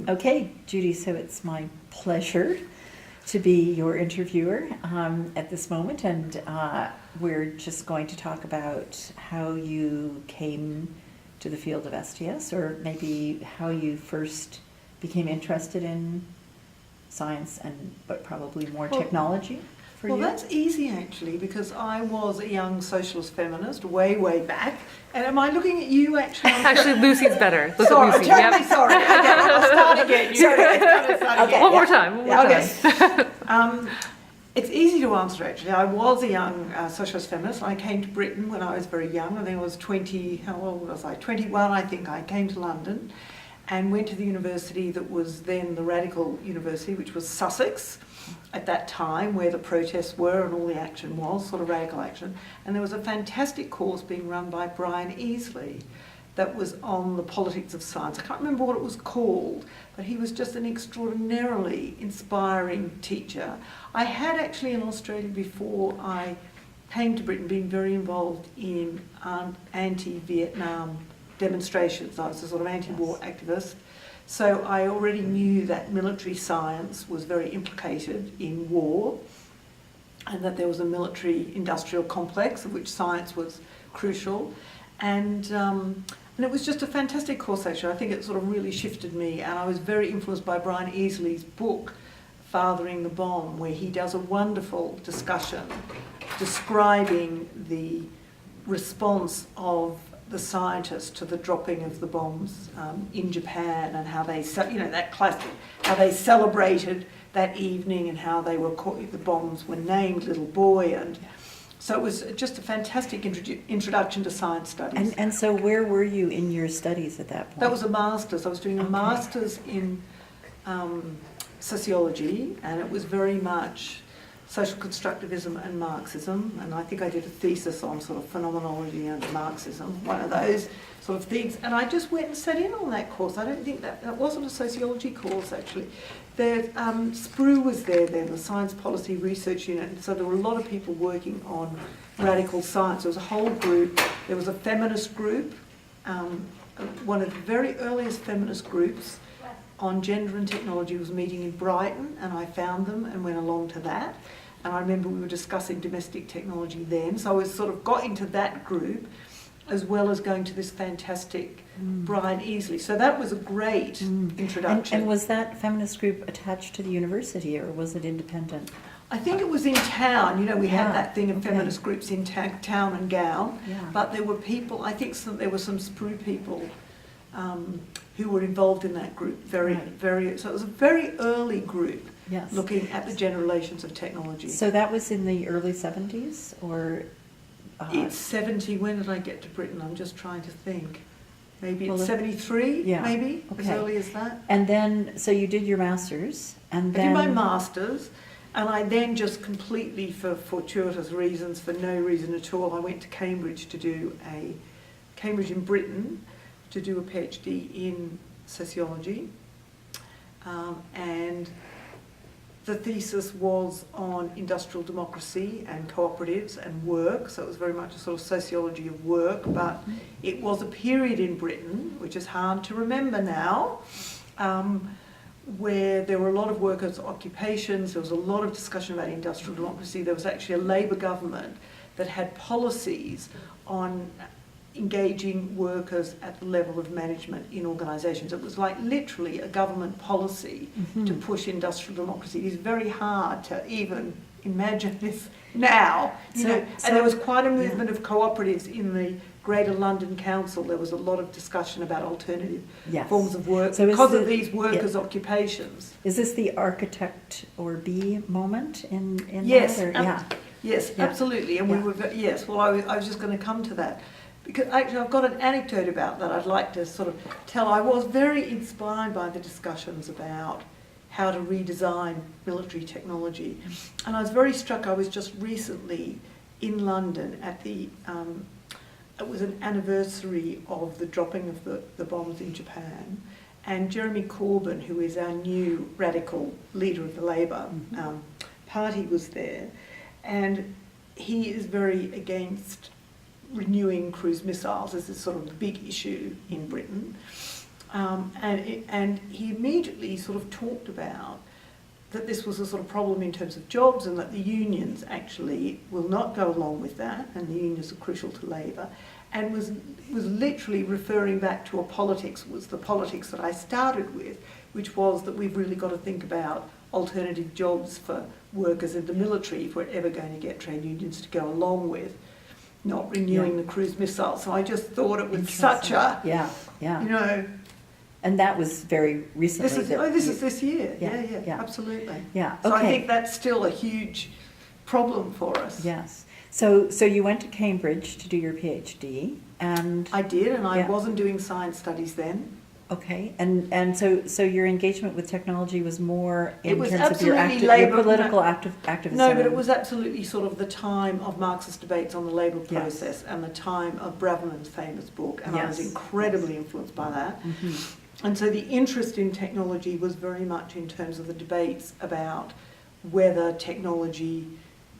Okay, Judy, so it's my pleasure to be your interviewer at this moment, and we're just going to talk about how you came to the field of STS, or maybe how you first became interested in science, but probably more technology for you. Well, that's easy actually, because I was a young socialist feminist way back. And am I looking at you actually? Actually, Lucy's better. Look Sorry, at Lucy. totally sorry. Okay, I'll start again. Okay, One more time. It's easy to answer actually. I was a young socialist feminist. I came to Britain when I was very young. I think I was 20, how old was I? 21, I think. I came to London and went to the university that was then the radical university, which was Sussex at that time, where the protests were and all the action was, sort of radical action. And there was a fantastic course being run by Brian Easley that was on the politics of science. I can't remember what it was called, but he was just an extraordinarily inspiring teacher. I had actually in Australia, before I came to Britain, been very involved in anti-Vietnam demonstrations. I was a sort of anti-war activist. So I already knew that military science was very implicated in war, and that there was a military industrial complex of which science was crucial. And it was just a fantastic course actually. I think it sort of really shifted me, and I was very influenced by Brian Easley's book, Fathering the Bomb, where he does a wonderful discussion describing the response of the scientists to the dropping of the bombs in Japan, and how they, that classic, how they celebrated that evening, and how they were the bombs were named Little Boy, and so it was just a fantastic introduction to science studies. And so where were you in your studies at that point? That was a master's. I was doing a master's in sociology, and it was very much social constructivism and Marxism, and I think I did a thesis on sort of phenomenology and Marxism, one of those sort of things, and I just went and sat in on that course. I don't think that wasn't a sociology course actually. SPRU was there then, the Science Policy Research Unit, and so there were a lot of people working on radical science. There was a whole group. There was a feminist group, one of the very earliest feminist groups on gender and technology was meeting in Brighton, and I found them and went along to that. And I remember we were discussing domestic technology then, so I was sort of got into that group, as well as going to this fantastic Brian Easley. So that was a great introduction. And was that feminist group attached to the university, or was it independent? I think it was in town. We had that thing of feminist groups in town and gown, but there were people, I think there were some SPRU people who were involved in that group, so it was a very early group looking at the gender relations of technology. So that was in the early 70s, or? It's 70, when did I get to Britain? I'm just trying to think. Maybe it's 73, maybe, as early as that. And then, so you did your master's, and then? I did my master's, and I then just completely, for fortuitous reasons, for no reason at all, I went to Cambridge in Britain, to do a PhD in sociology, and the thesis was on industrial democracy and cooperatives and work, so it was very much a sort of sociology of work, but it was a period in Britain, which is hard to remember now, where there were a lot of workers' occupations, there was a lot of discussion about industrial democracy. There was actually a Labour government that had policies on engaging workers at the level of management in organisations. It was like literally a government policy to push industrial democracy. It is very hard to even imagine this now. And there was quite a movement of cooperatives in the Greater London Council. There was a lot of discussion about alternative forms of work because of these workers' occupations. Is this the architect or bee moment in yes, that? Yes, absolutely. And we were, well, I was just going to come to that. Because actually I've got an anecdote about that I'd like to sort of tell. I was very inspired by the discussions about how to redesign military technology. And I was very struck. I was just recently in London at the, it was an anniversary of the dropping of the bombs in Japan. And Jeremy Corbyn, who is our new radical leader of the Labour Party, was there. And he is very against renewing cruise missiles as a sort of big issue in Britain. And he immediately sort of talked about that this was a sort of problem in terms of jobs, and that the unions actually will not go along with that, and the unions are crucial to labour, and was literally referring back to the politics that I started with, which was that we've really got to think about alternative jobs for workers in the military if we're ever going to get trade unions to go along with not renewing the cruise missiles. So I just thought it was such a, you know... And that was very recently. This is this year. Yeah, absolutely. Yeah. So I think that's still a huge problem for us. Yes. So you went to Cambridge to do your PhD, and I did, and I wasn't doing science studies then. Okay, and so your engagement with technology was more in terms of your political activism. No, but it was absolutely sort of the time of Marxist debates on the labour process, and the time of Braverman's famous book, and I was incredibly influenced by that. Mm-hmm. And so the interest in technology was very much in terms of the debates about whether technology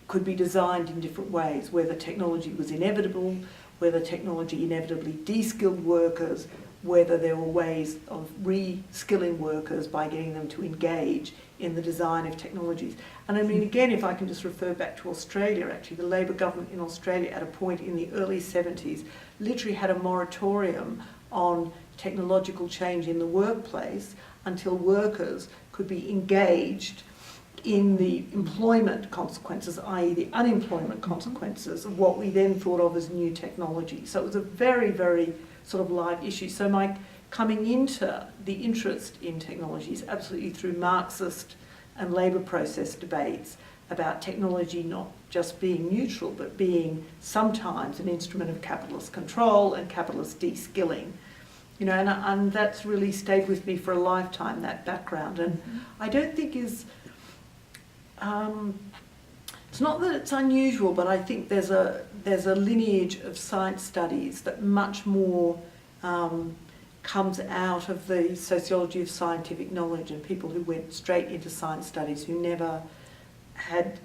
could be designed in different ways, whether technology was inevitable, whether technology inevitably de-skilled workers, whether there were ways of re-skilling workers by getting them to engage in the design of technologies. And I mean, again, if I can just refer back to Australia, actually, the Labor government in Australia at a point in the early 70s literally had a moratorium on technological change in the workplace until workers could be engaged in the employment consequences, i.e. the unemployment consequences of what we then thought of as new technology. So it was a very, very sort of live issue. So my coming into the interest in technology is absolutely through Marxist and labour process debates about technology not just being neutral, but being sometimes an instrument of capitalist control and capitalist de-skilling. You know, and that's really stayed with me for a lifetime, that background. And I don't think it's not that it's unusual, but I think there's a lineage of science studies that much more comes out of the sociology of scientific knowledge, and people who went straight into science studies who never had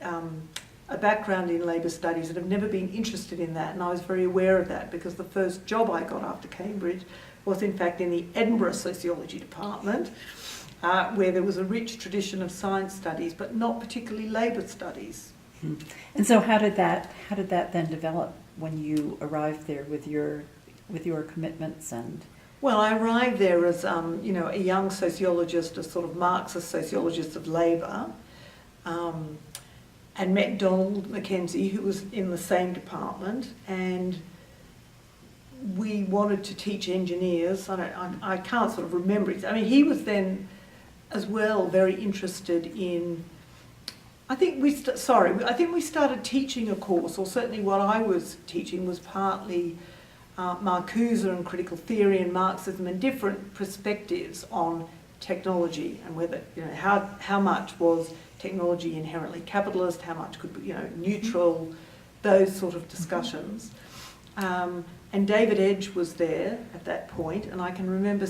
a background in labour studies and have never been interested in that. And I was very aware of that because the first job I got after Cambridge was in fact in the Edinburgh Sociology Department, where there was a rich tradition of science studies, but not particularly labour studies. And so how did that then develop when you arrived there with your commitments and? Well, I arrived there as you know, a young sociologist, a sort of Marxist sociologist of labour, and met Donald Mackenzie, who was in the same department, and we wanted to teach engineers. I can't sort of remember it. I mean, he was then as well very interested in. I think we started teaching a course, or certainly what I was teaching was partly Marcuse and critical theory and Marxism and different perspectives on technology, and whether, you know, how much was technology inherently capitalist, how much could be, you know, neutral, those sort of discussions. And David Edge was there at that point, and I can remember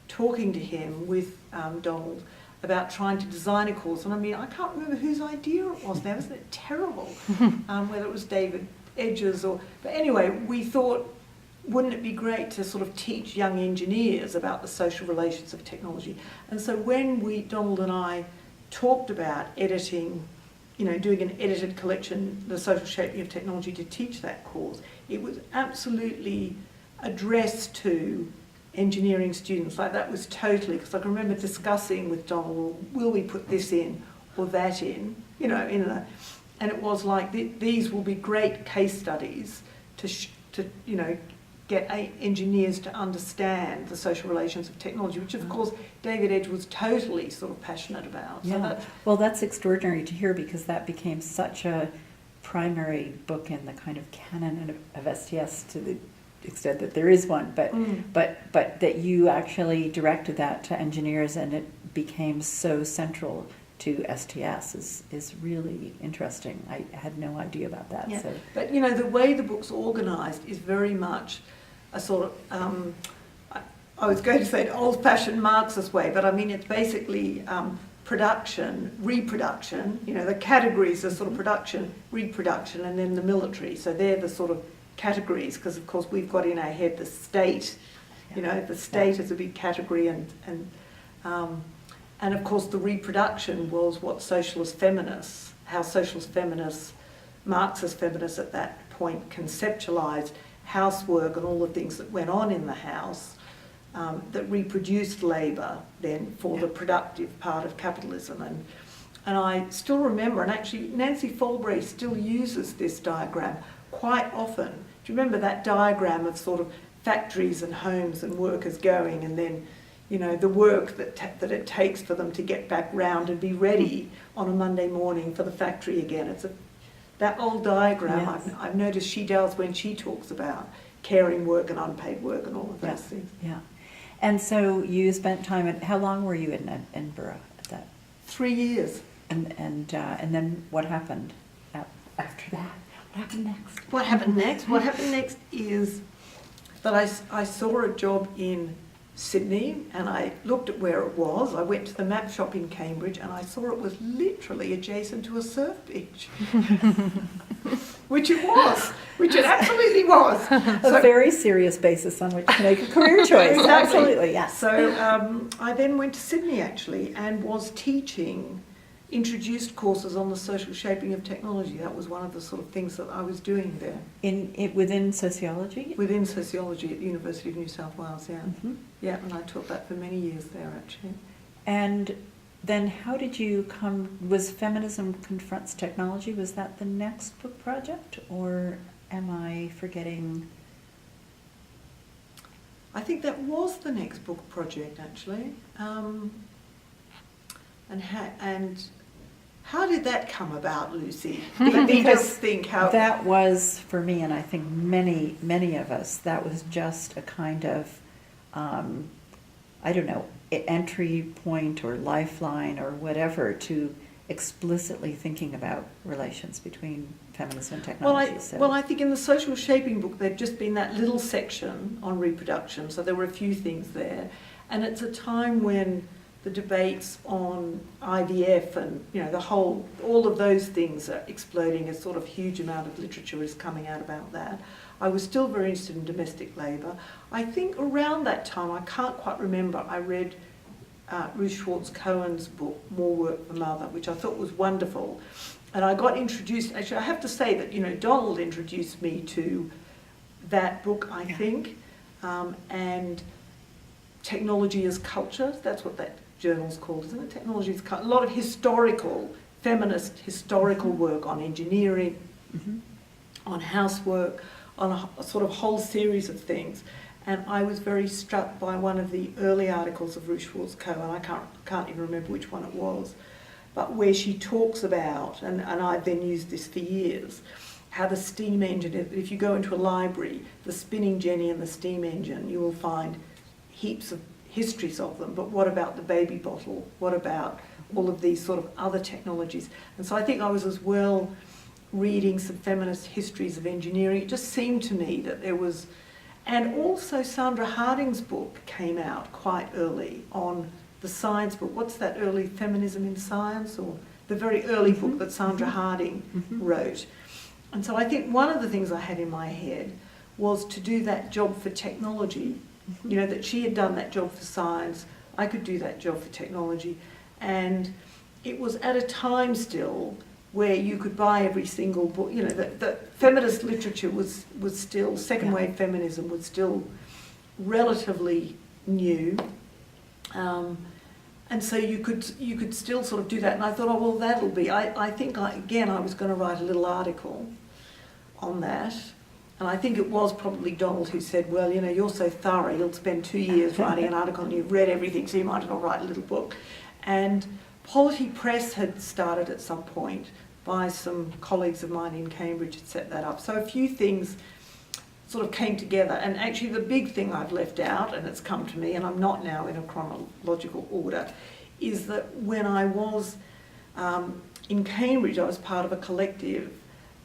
talking to him with Donald about trying to design a course. And I mean, I can't remember whose idea it was now, isn't it terrible? Whether it was David Edge's or... But anyway, we thought, wouldn't it be great to sort of teach young engineers about the social relations of technology? And so when Donald and I talked about editing, you know, doing an edited collection, The Social Shaping of Technology, to teach that course, it was absolutely addressed to engineering students. Like, that was totally, because I can remember discussing with Donald, will we put this in or that in, you know, and it was like, these will be great case studies to you know, get engineers to understand the social relations of technology, which of course David Edge was totally sort of passionate about. Yeah. Well, that's extraordinary to hear, because that became such a primary book in the kind of canon of STS, to the extent that there is one, but that you actually directed that to engineers, and it became so central to STS is really interesting. I had no idea about that. Yeah. So. But you know, the way the book's organised is very much a sort of, I was going to say an old-fashioned Marxist way, but I mean it's basically production, reproduction, you know, the categories are sort of production, reproduction, and then the military. So they're the sort of categories, because of course we've got in our head the state You know, the state is a big category, and of course the reproduction was what how socialist feminists, Marxist feminists at that point conceptualised housework and all the things that went on in the house that reproduced labour then for the productive part of capitalism. And I still remember, and actually Nancy Folbray still uses this diagram quite often. Do you remember that diagram of sort of factories and homes and workers going, and then, you know, the work that it takes for them to get back round and be ready on a Monday morning for the factory again. It's that old diagram. Yes. I've noticed she does when she talks about caring work and unpaid work and all of those things. Yeah. And so you spent time how long were you in Edinburgh at that? 3 years. And then what happened after that? What happened next? What happened next? What happened next is that I saw a job in Sydney, and I looked at where it was. I went to the map shop in Cambridge, and I saw it was literally adjacent to a surf beach. Which it absolutely was. A very serious basis on which to make a career choice. Exactly. Absolutely, yes. So I then went to Sydney actually, and was teaching introduced courses on the social shaping of technology. That was one of the sort of things that I was doing there. Within sociology? Within sociology at the University of New South Wales, yeah. Mm-hmm. Yeah, and I taught that for many years there actually. And then how did you was Feminism Confronts Technology, was that the next book project, or am I forgetting? I think that was the next book project actually. And how did that come about, Lucy? Because think how that was, for me, and I think many of us, that was just a kind of, I don't know, entry point or lifeline or whatever to explicitly thinking about relations between feminism and technology. Well, I think in the social shaping book there'd just been that little section on reproduction, so there were a few things there, and it's a time when the debates on IVF and, you know, all of those things are exploding. A sort of huge amount of literature is coming out about that. I was still very interested in domestic labour. I think around that time, I can't quite remember, I read Ruth Schwartz-Cohen's book, More Work for Mother, which I thought was wonderful. And I got introduced, actually I have to say that, you know, Donald introduced me to that book, I think, and Technology as Culture, that's what that journal's called, isn't it? Technology as Culture. A lot of feminist historical work on engineering, on housework, on a sort of whole series of things. And I was very struck by one of the early articles of Ruth Schwartz-Cohen, I can't even remember which one it was, but where she talks about, and I've then used this for years, how the steam engine, if you go into a library, the spinning jenny and the steam engine, you will find heaps of histories of them, but what about the baby bottle? What about all of these sort of other technologies? And so I think I was as well reading some feminist histories of engineering. It just seemed to me that there was, and also Sandra Harding's book came out quite early on the science book. What's that early Feminism in Science, or the very early book that Sandra Harding wrote? And so I think one of the things I had in my head was to do that job for technology. You know, that she had done that job for science, I could do that job for technology. And it was at a time still where you could buy every single book, you know, the feminist literature was still, second wave feminism was still relatively new. And so you could still sort of do that. And I thought, oh, well, that'll be, I think, I was going to write a little article on that. And I think it was probably Donald who said, well, you know, you're so thorough, you'll spend 2 years writing an article and you've read everything, so you might as well write a little book. And Polity Press had started at some point by some colleagues of mine in Cambridge had set that up. So a few things sort of came together. And actually the big thing I've left out, and it's come to me, and I'm not now in a chronological order, is that when I was in Cambridge, I was part of a collective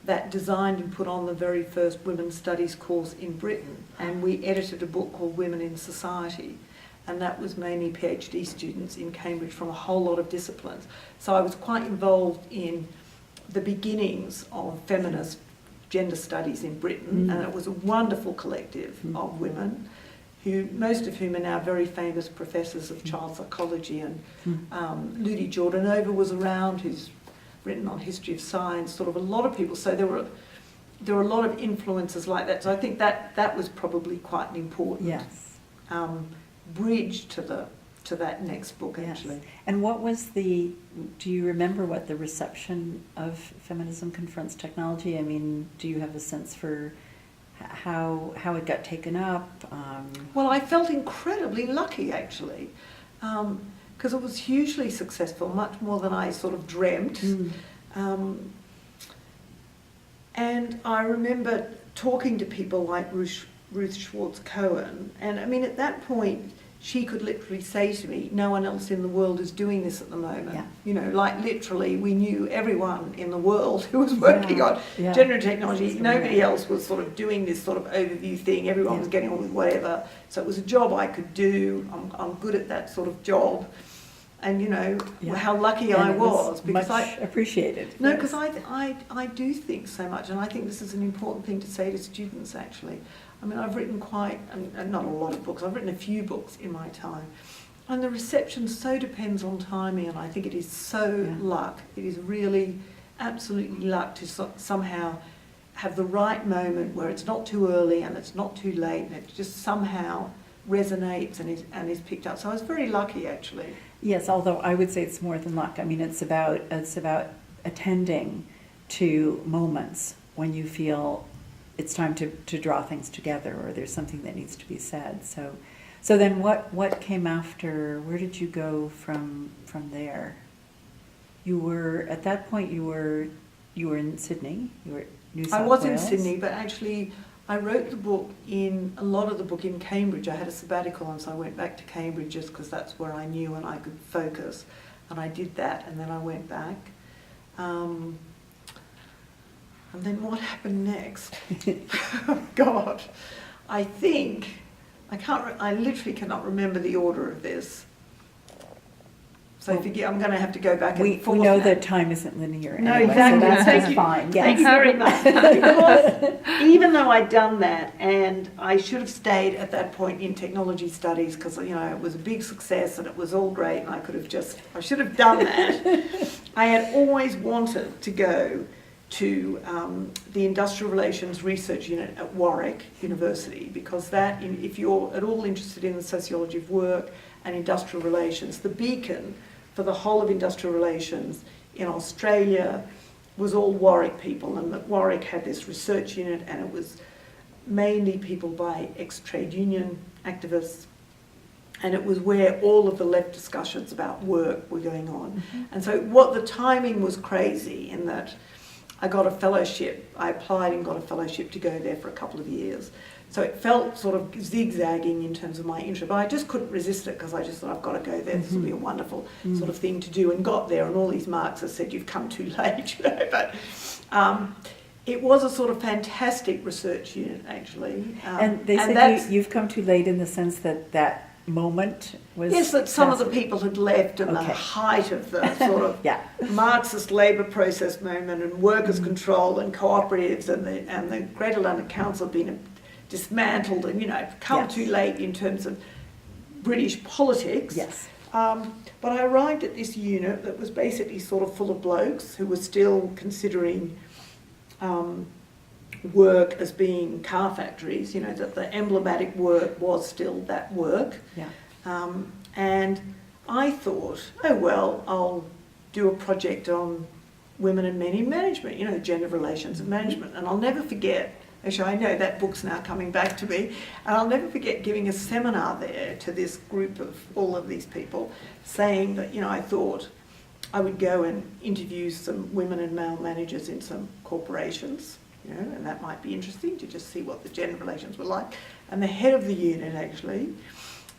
that designed and put on the very first women's studies course in Britain, and we edited a book called Women in Society, and that was mainly PhD students in Cambridge from a whole lot of disciplines. So I was quite involved in the beginnings of feminist gender studies in Britain, and it was a wonderful collective of women most of whom are now very famous professors of child psychology, and Judy Wajcman was around, who's written on history of science, sort of a lot of people. So there were a lot of influences like that. So I think that was probably quite an important bridge to that next book, actually. Yes. And what was do you remember what the reception of Feminism Confronts Technology? I mean, do you have a sense for how it got taken up? Well, I felt incredibly lucky, actually, because it was hugely successful, much more than I sort of dreamt. And I remember talking to people like Ruth Schwartz-Cohen, and I mean, at that point, she could literally say to me, no one else in the world is doing this at the moment. Yeah. You know, like literally we knew everyone in the world who was working on generative technology. Nobody else was sort of doing this sort of overview thing. Everyone was getting on with whatever. So it was a job I could do. I'm good at that sort of job. And you know, how lucky I was. Because much appreciated. No, because I do think so much, and I think this is an important thing to say to students, actually. I mean, I've written not a lot of books, I've written a few books in my time. And the reception so depends on timing, and I think it is so luck. It is really absolutely luck to somehow have the right moment where it's not too early and it's not too late, and it just somehow resonates and is picked up. So I was very lucky, actually. Yes, although I would say it's more than luck. I mean, it's about attending to moments when you feel it's time to draw things together, or there's something that needs to be said. So then what came after? Where did you go from there? You were, at that point, you were in Sydney. You were at New South Wales. I was in Sydney, but actually I wrote a lot of the book in Cambridge. I had a sabbatical, and so I went back to Cambridge just because that's where I knew and I could focus. And I did that, and then I went back. And then what happened next? Oh, God. I literally cannot remember the order of this. So I'm going to have to go back and forth. We know that time isn't linear No, anyway, exactly. so that's fine. Yes. Thank you very much. Because even though I'd done that, and I should have stayed at that point in technology studies, because you know it was a big success and it was all great, and I should have done that. I had always wanted to go to the Industrial Relations Research Unit at Warwick University, because that, if you're at all interested in the sociology of work and industrial relations, the beacon for the whole of industrial relations in Australia was all Warwick people, and that Warwick had this research unit, and it was mainly people by ex-trade union activists, and it was where all of the left discussions about work were going on. Mm-hmm. And so the timing was crazy in that I got a fellowship. I applied and got a fellowship to go there for a couple of years. So it felt sort of zigzagging in terms of my interest, but I just couldn't resist it because I just thought, I've got to go there. This will be a wonderful sort of thing to do, and got there, and all these Marxists said, you've come too late, you know. But it was a sort of fantastic research unit, actually. And they said you've come too late in the sense that moment was... Yes, that some of the people had left in the height of the sort of Marxist labour process movement, and workers' control and cooperatives, and the Greater London Council had been dismantled, and, you know, come too late in terms of British politics. Yes. But I arrived at this unit that was basically sort of full of blokes who were still considering work as being car factories, you know, that the emblematic work was still that work. Yeah. And I thought, oh well, I'll do a project on women and men in management, you know, gender relations and management. And I'll never forget, actually I know that book's now coming back to me, and I'll never forget giving a seminar there to this group of all of these people, saying that, you know, I thought I would go and interview some women and male managers in some corporations, you know, and that might be interesting to just see what the gender relations were like. And the head of the unit, actually,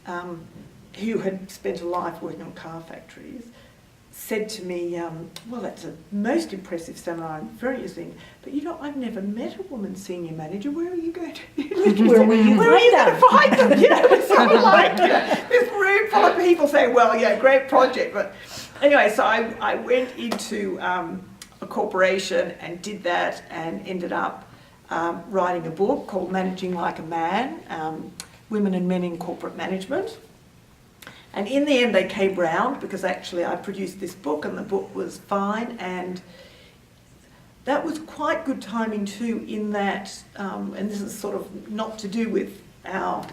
who had spent a life working on car factories, said to me, well, that's a most impressive seminar and very interesting, but you know, I've never met a woman senior manager. Where are you going to Where are you going to find them? You know, it's sort of like, you know, this room full of people saying, well, yeah, great project. But anyway, so I went into a corporation and did that, and ended up writing a book called Managing Like a Man, women and men in corporate management. And in the end they came round, because actually I produced this book and the book was fine, and that was quite good timing too, in that, and this is sort of not to do with our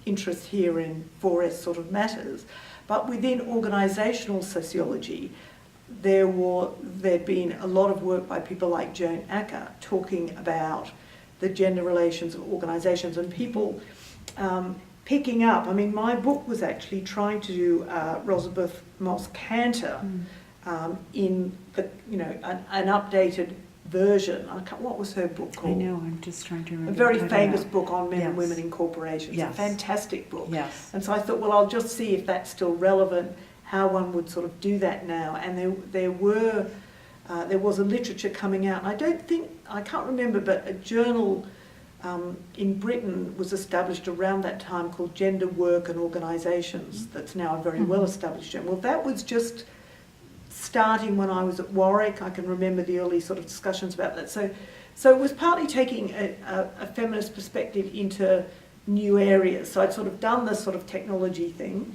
interest here in 4S sort of matters, but within organisational sociology, there'd been a lot of work by people like Joan Acker talking about the gender relations of organisations, and people picking up. I mean, my book was actually trying to do Rosabeth Moss-Cantor in the, an updated version. What was her book called? I know, I'm just trying to remember. A very famous book on men and Yes. women in corporations. Yes. A fantastic book. Yes. And so I thought, well, I'll just see if that's still relevant, how one would sort of do that now. And there was a literature coming out. And I can't remember, but a journal in Britain was established around that time called Gender, Work and Organisations. That's now a very well established journal. Well, that was just starting when I was at Warwick. I can remember the early sort of discussions about that. So it was partly taking a feminist perspective into new areas. So I'd sort of done this sort of technology thing,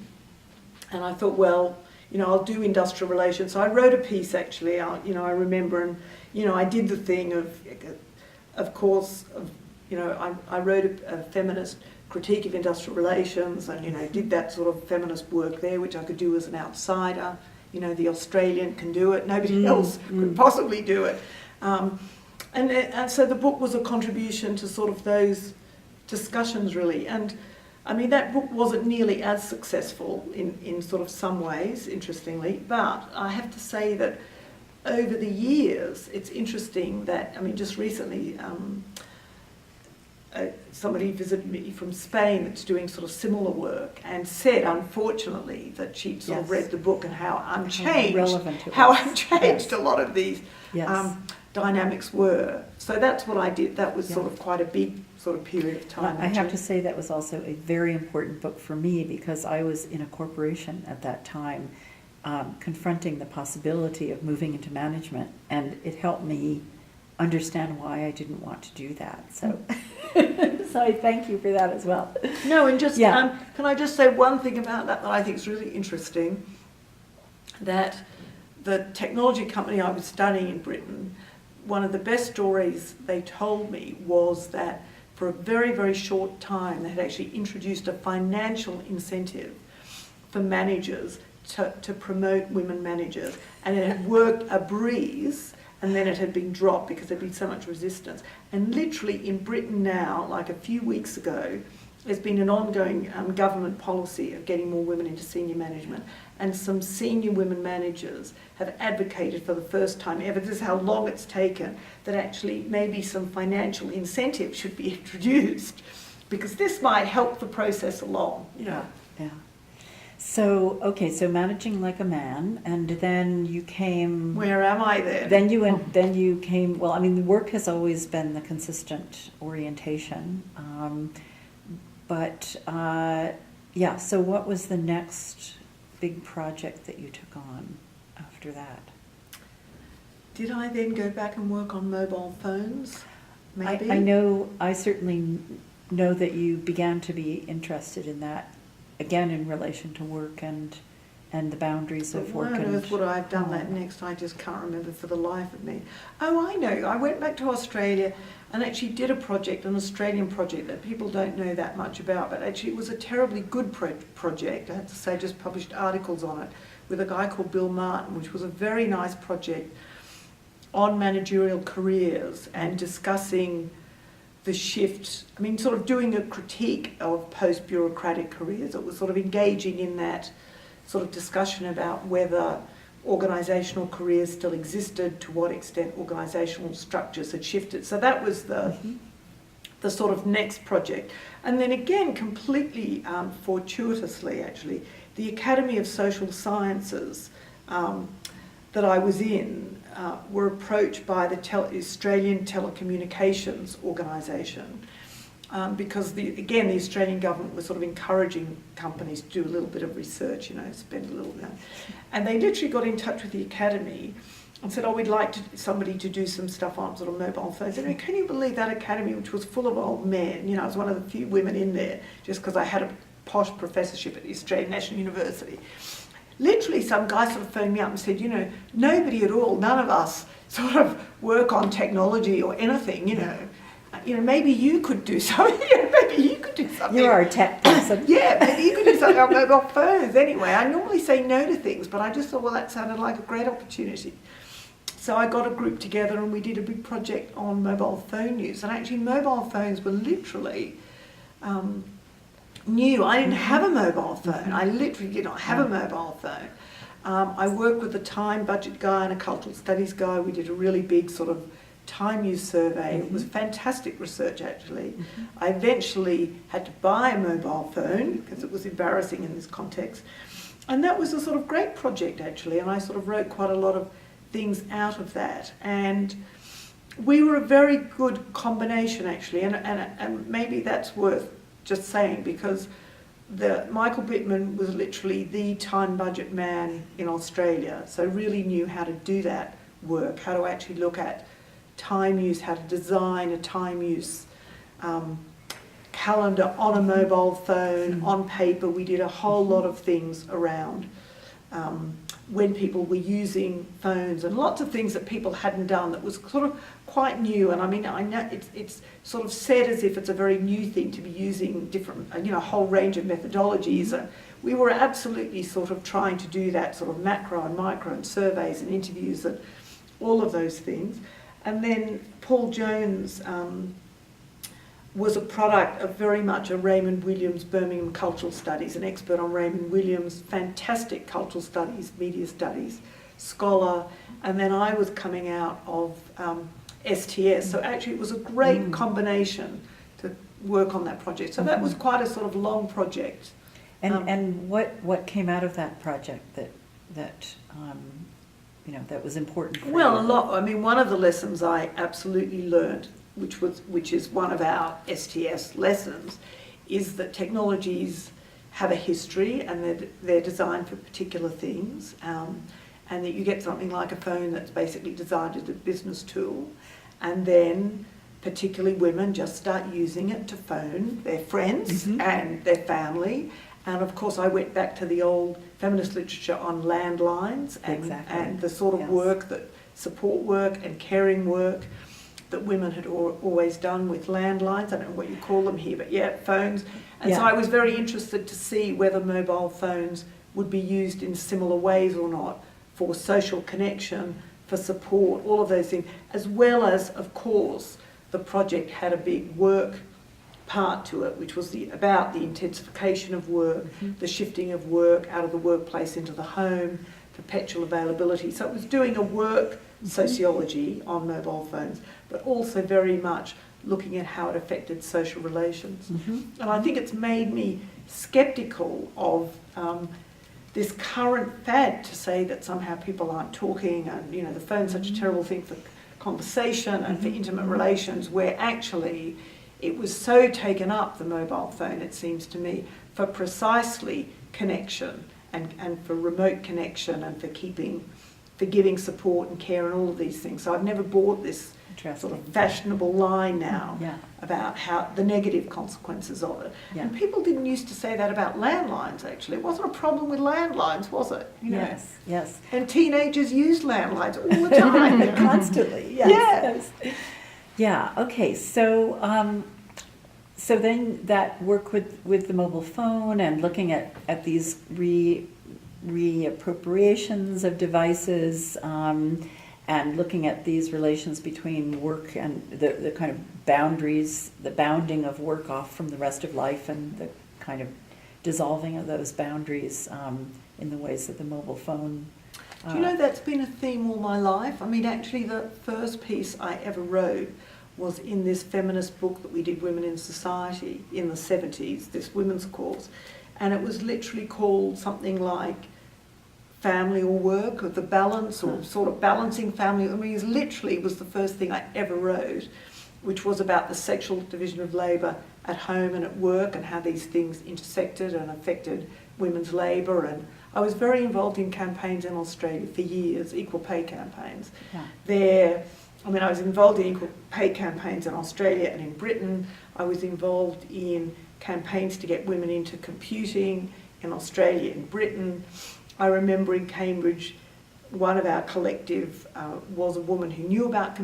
and I thought, well, I'll do industrial relations. So I wrote a piece actually, I remember, and I did the thing of course, I wrote a feminist critique of industrial relations, and did that sort of feminist work there, which I could do as an outsider. The Australian can do it, nobody else could possibly do it. And so the book was a contribution to sort of those discussions, really. And I mean, that book wasn't nearly as successful in sort of some ways, interestingly, but I have to say that over the years, it's interesting that, I mean, just recently, somebody visited me from Spain that's doing sort of similar work, and said, unfortunately, that she'd sort of read the book and how unchanged Yes. a lot of these dynamics were. So that's what I did. That was sort of quite a big sort of period of time. I have to say that was also a very important book for me, because I was in a corporation at that time, confronting the possibility of moving into management, and it helped me understand why I didn't want to do that. So, so I thank you for that as well. No, and just can I just say one thing about that I think is really interesting, that the technology company I was studying in Britain, one of the best stories they told me was that for a very, very short time they had actually introduced a financial incentive for managers to promote women managers, and it had worked a breeze, and then it had been dropped because there'd been so much resistance. And literally in Britain now, like a few weeks ago, there's been an ongoing government policy of getting more women into senior management, and some senior women managers have advocated for the first time ever, this is how long it's taken, that actually maybe some financial incentive should be introduced, because this might help the process along. Yeah. So, okay, so managing like a man, and then you came... Where am I then? Then you came, well, I mean, the work has always been the consistent orientation, so what was the next big project that you took on after that? Did I then go back and work on mobile phones? Maybe? I certainly know that you began to be interested in that, again in relation to work and the boundaries of work. Why on earth would I have done that next? I just can't remember for the life of me. Oh, I know. I went back to Australia and actually did a project, an Australian project that people don't know that much about, but actually it was a terribly good project. I have to say, just published articles on it with a guy called Bill Martin, which was a very nice project on managerial careers and discussing the shift, I mean, sort of doing a critique of post-bureaucratic careers. It was sort of engaging in that sort of discussion about whether organisational careers still existed, to what extent organisational structures had shifted. So that was the sort of next project. And then again, completely fortuitously actually, the Academy of Social Sciences that I was in were approached by the Australian Telecommunications Organisation, because the Australian government was sort of encouraging companies to do a little bit of research, spend a little bit. And they literally got in touch with the Academy and said, oh, we'd like somebody to do some stuff on sort of mobile phones. And can you believe that academy, which was full of old men, you know, I was one of the few women in there, just because I had a posh professorship at the Australian National University. Literally, some guy sort of phoned me up and said, you know, nobody at all, none of us sort of work on technology or anything, you know. Maybe you could do something. Maybe you could do something. You are a tech person. Yeah, maybe you could do something on mobile phones. Anyway, I normally say no to things, but I just thought, well, that sounded like a great opportunity. So I got a group together and we did a big project on mobile phone use. And actually, mobile phones were literally new. I didn't have a mobile phone. I literally did not have a mobile phone. I worked with a time budget guy and a cultural studies guy. We did a really big sort of time use survey. It was fantastic research, actually. I eventually had to buy a mobile phone because it was embarrassing in this context. And that was a sort of great project, actually, and I sort of wrote quite a lot of things out of that. And we were a very good combination, actually, and maybe that's worth just saying, because Michael Bittman was literally the time budget man in Australia, so really knew how to do that work, how to actually look at time use, how to design a time use calendar on a mobile phone, on paper. We did a whole lot of things around when people were using phones, and lots of things that people hadn't done that was sort of quite new. And I mean, I know it's sort of said as if it's a very new thing to be using different, a whole range of methodologies. We were absolutely sort of trying to do that sort of macro and micro and surveys and interviews and all of those things. And then Paul Jones was a product of very much a Raymond Williams Birmingham Cultural Studies, an expert on Raymond Williams, fantastic cultural studies, media studies, scholar, and then I was coming out of STS, so actually it was a great combination to work on that project. So that was quite a sort of long project. And what came out of that project that was important for you? Well, a lot. I mean, one of the lessons I absolutely learned, which is one of our STS lessons, is that technologies have a history and they're designed for particular things, and that you get something like a phone that's basically designed as a business tool, and then particularly women just start using it to phone their friends and their family. And of course, I went back to the old feminist literature on landlines and the sort of work, that support work and caring work that women had always done with landlines. I don't know what you call them here, but yeah, phones. And so I was very interested to see whether mobile phones would be used in similar ways or not for social connection, for support, all of those things, as well as, of course, the project had a big work part to it, which was about the intensification of work, the shifting of work out of the workplace into the home, perpetual availability. So it was doing a work sociology on mobile phones, but also very much looking at how it affected social relations. And I think it's made me sceptical of this current fad to say that somehow people aren't talking, and the phone's such a terrible thing for conversation and for intimate relations, where actually it was so taken up, the mobile phone, it seems to me, for precisely connection and for remote connection and for giving support and care and all of these things. So I've never bought this sort of fashionable line now about how the negative consequences of it. And people didn't used to say that about landlines, actually. It wasn't a problem with landlines, was it? Yes. And teenagers used landlines all the time. Constantly, yes. Yeah, okay, so so then that work with the mobile phone and looking at these reappropriations of devices, and looking at these relations between work and the kind of boundaries, the bounding of work off from the rest of life, and the kind of dissolving of those boundaries in the ways that the mobile phone... Do you know, that's been a theme all my life? I mean, actually, the first piece I ever wrote was in this feminist book that we did, Women in Society, in the 70s, this women's course, and it was literally called something like Family or Work, or the balance, or sort of balancing family. I mean, it was the first thing I ever wrote, which was about the sexual division of labour at home and at work, and how these things intersected and affected women's labour. And I was very involved in campaigns in Australia for years, equal pay campaigns. Yeah. I was involved in equal pay campaigns in Australia and in Britain. I was involved in campaigns to get women into computing in Australia and Britain. I remember in Cambridge, one of our collective was a woman who knew about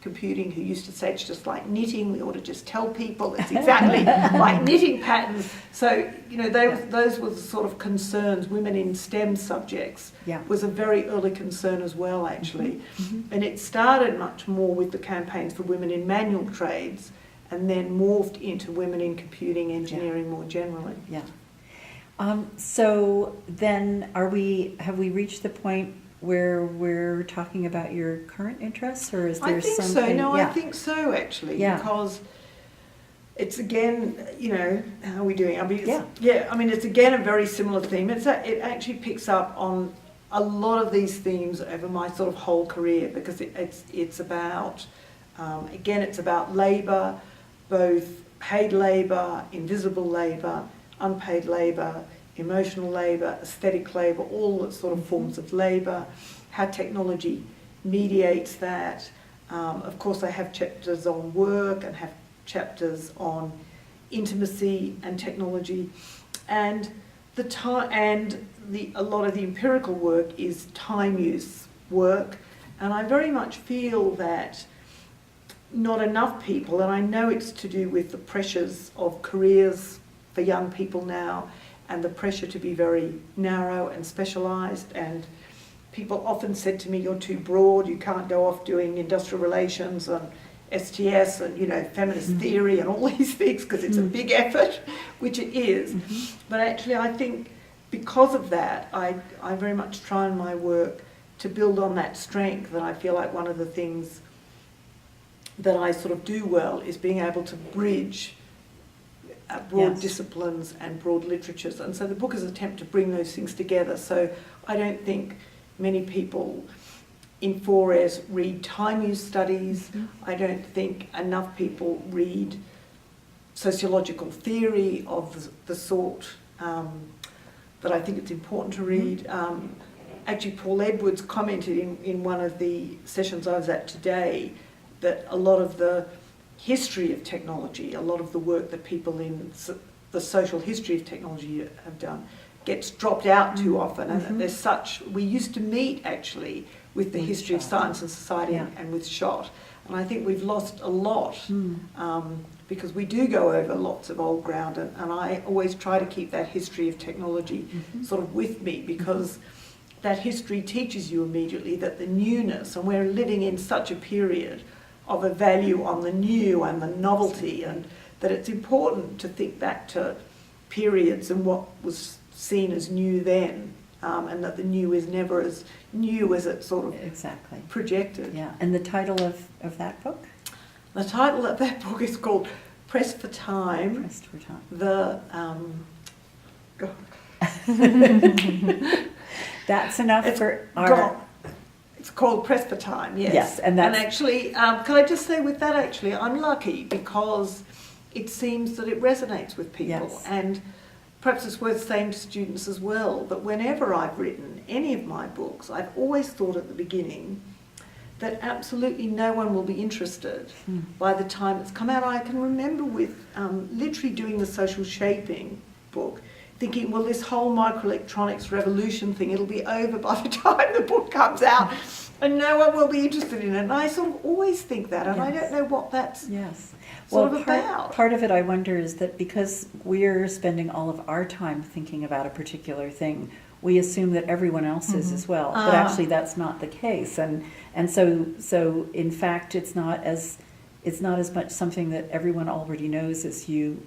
computing, who used to say it's just like knitting, we ought to just tell people it's exactly like knitting patterns. So, those were the sort of concerns. Women in STEM subjects was a very early concern as well, actually. Mm-hmm. And it started much more with the campaigns for women in manual trades and then morphed into women in computing engineering more generally. Yeah. So then have we reached the point where we're talking about your current interests, or is there something? I think so. No, I think so, actually, because it's again, how are we doing? It's again a very similar theme. It actually picks up on a lot of these themes over my sort of whole career, because it's about, it's about labour, both paid labour, invisible labour, unpaid labour, emotional labour, aesthetic labour, all the sort of forms of labour, how technology mediates that. Of course, I have chapters on work and have chapters on intimacy and technology, and a lot of the empirical work is time use work, and I very much feel that not enough people, and I know it's to do with the pressures of careers for young people now, and the pressure to be very narrow and specialised, and people often said to me, you're too broad, you can't go off doing industrial relations and STS and feminist theory and all these things, because it's a big effort, which it is. But actually I think because of that, I very much try in my work to build on that strength, and I feel like one of the things that I sort of do well is being able to bridge broad disciplines and broad literatures. And so the book is an attempt to bring those things together. So I don't think many people in 4S read time use studies. I don't think enough people read sociological theory of the sort that I think it's important to read. Actually, Paul Edwards commented in one of the sessions I was at today that a lot of the history of technology, a lot of the work that people in the social history of technology have done, gets dropped out too often, and that there's we used to meet actually with the history of science and society and with SHOT, and I think we've lost a lot because we do go over lots of old ground, and I always try to keep that history of technology sort of with me, because that history teaches you immediately that the newness, and we're living in such a period of a value on the new and the novelty, and that it's important to think back to periods and what was seen as new then, and that the new is never as new as it sort of projected. Yeah, and the title of that book? The title of that book is called Pressed for Time. Pressed for Time. That's enough for our... It's called Pressed for Time, yes. Yes, and actually, can I just say with that, actually, I'm lucky because it seems that it resonates with people. Yes. And perhaps it's worth saying to students as well that whenever I've written any of my books, I've always thought at the beginning that absolutely no one will be interested by the time it's come out. I can remember with literally doing the social shaping book, thinking, well, this whole microelectronics revolution thing, it'll be over by the time the book comes out and no one will be interested in it. And I sort of always think that, and I don't know what that's sort of about. Part of it, I wonder, is that because we're spending all of our time thinking about a particular thing, we assume that everyone else is as well. But actually that's not the case. And so in fact it's not as much something that everyone already knows as you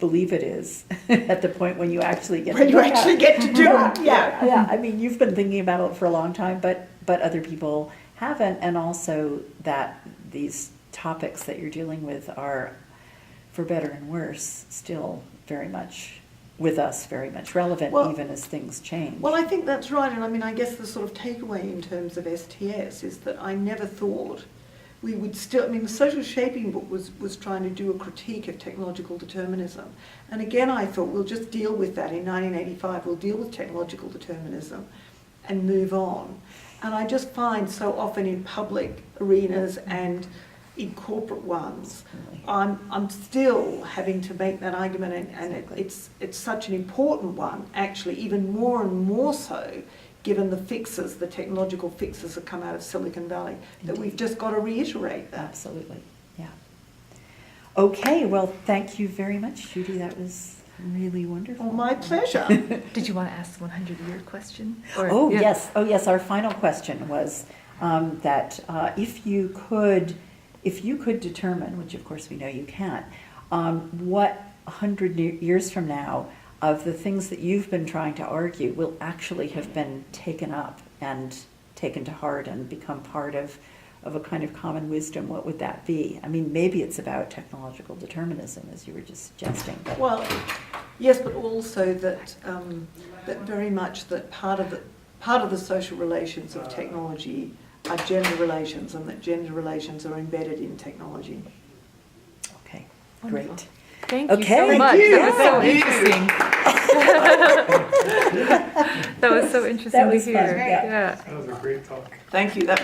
believe it is at the point when you actually get to do it. Yeah. I mean, you've been thinking about it for a long time, but other people haven't, and also that these topics that you're dealing with are, for better and worse, still very much with us, very much relevant, even as things change. Well, I think that's right, and I mean, I guess the sort of takeaway in terms of STS is that I never thought we would still, I mean, the social shaping book was trying to do a critique of technological determinism. And again, I thought we'll just deal with that in 1985. We'll deal with technological determinism and move on. And I just find so often in public arenas and in corporate ones, I'm still having to make that argument, and it's such an important one, actually, even more and more so, given the fixes, the technological fixes that come out of Silicon Valley, that we've just got to reiterate that. Absolutely, yeah. Okay, well, thank you very much, Judy. That was really wonderful. Well, my pleasure. Did you want to ask the 100-year question? Or, Oh, yeah. yes. Oh, yes. Our final question was that if you could determine, which of course we know you can't, what 100 years from now of the things that you've been trying to argue will actually have been taken up and taken to heart and become part of a kind of common wisdom, what would that be? I mean, maybe it's about technological determinism, as you were just suggesting. But Well, yes, but also that that very much that part of the social relations of technology are gender relations, and that gender relations are embedded in technology. okay, Wonderful. great. Thank you Okay. so Thank much. you. That was so Thank you. interesting. That was so interesting That was to fun, hear. yeah. Yeah. That was a great talk. Thank you. That